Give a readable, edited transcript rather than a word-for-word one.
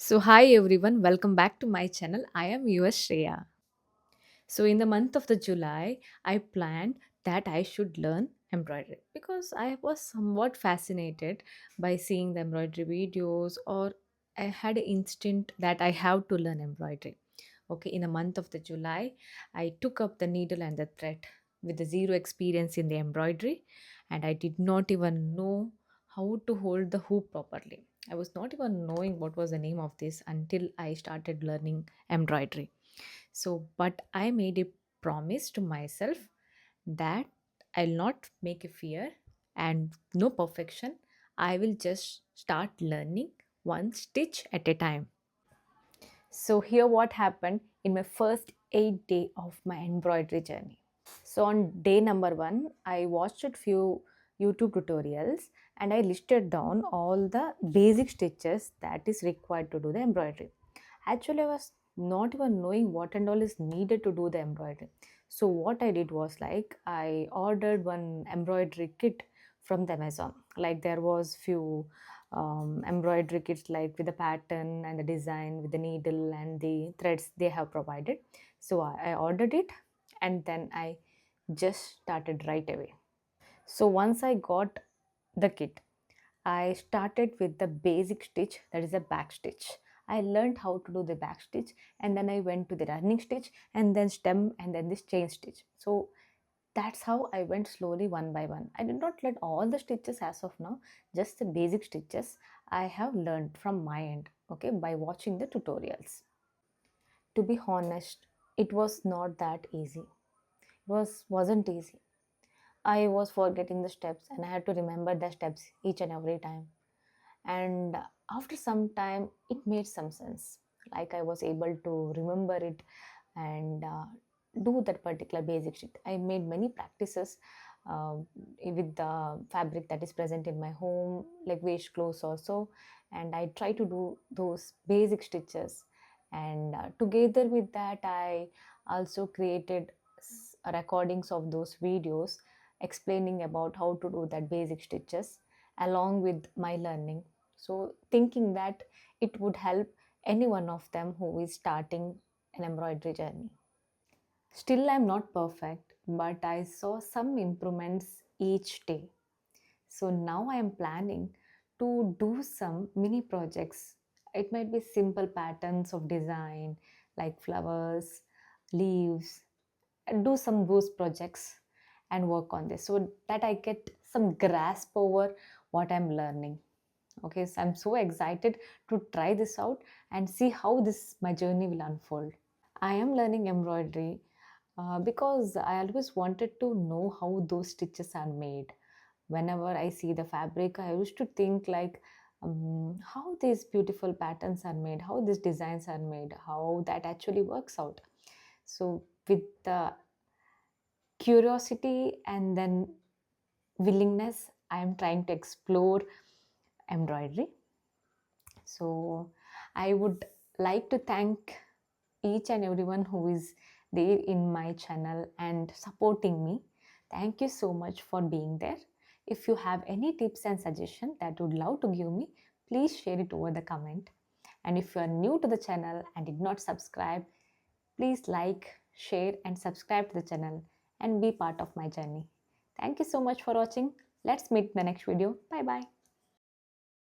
So, hi everyone, welcome back to my channel. I am yours Shreya. So, in the month of the July, I planned that I should learn embroidery because I was somewhat fascinated by seeing the embroidery videos, or I had an instinct that I have to learn embroidery. Okay, in the month of the July, I took up the needle and the thread with the zero experience in the embroidery, and I did not even know how to hold the hoop properly. I was not even knowing what was the name of this until I started learning embroidery. So, but I made a promise to myself that I'll not make a fear and no perfection. I will just start learning one stitch at a time. So, here what happened in my first 8 day of my embroidery journey. So, on day number one, I watched a few YouTube tutorials and I listed down all the basic stitches that is required to do the embroidery. Actually, I was not even knowing what and all is needed to do the embroidery. So, what I did was like I ordered one embroidery kit from the Amazon. Like there was few embroidery kits like with the pattern and the design with the needle and the threads they have provided. So I ordered it and then I just started right away. So once I got the kit, I started with the basic stitch, that is a back stitch. I learned how to do the back stitch and then I went to the running stitch and then stem and then this chain stitch. So that's how I went slowly one by one. I did not learn all the stitches as of now, just the basic stitches I have learned from my end, okay, by watching the tutorials. To be honest, it was not that easy. Wasn't easy. I was forgetting the steps and I had to remember the steps each and every time. And after some time, it made some sense. Like I was able to remember it and do that particular basic shit. I made many practices with the fabric that is present in my home, like waist clothes also, and I try to do those basic stitches. And together with that, I also created recordings of those videos explaining about how to do that basic stitches along with my learning, so thinking that it would help any one of them who is starting an embroidery journey. Still, I'm not perfect, but I saw some improvements each day. So now I am planning to do some mini projects. It might be simple patterns of design like flowers, leaves, and do some those projects and work on this so that I get some grasp over what I'm learning. Okay, so I'm so excited to try this out and see how this my journey will unfold. I am learning embroidery because I always wanted to know how those stitches are made. Whenever I see the fabric, I used to think like how these beautiful patterns are made, how these designs are made, how that actually works out. So with the curiosity and then willingness, I am trying to explore embroidery. So I would like to thank each and everyone who is there in my channel and supporting me. Thank you so much for being there. If you have any tips and suggestions that you would love to give me, please share it over the comment. And if you are new to the channel and did not subscribe, please like, share and subscribe to the channel and be part of my journey. Thank you so much for watching. Let's meet in the next video. Bye bye.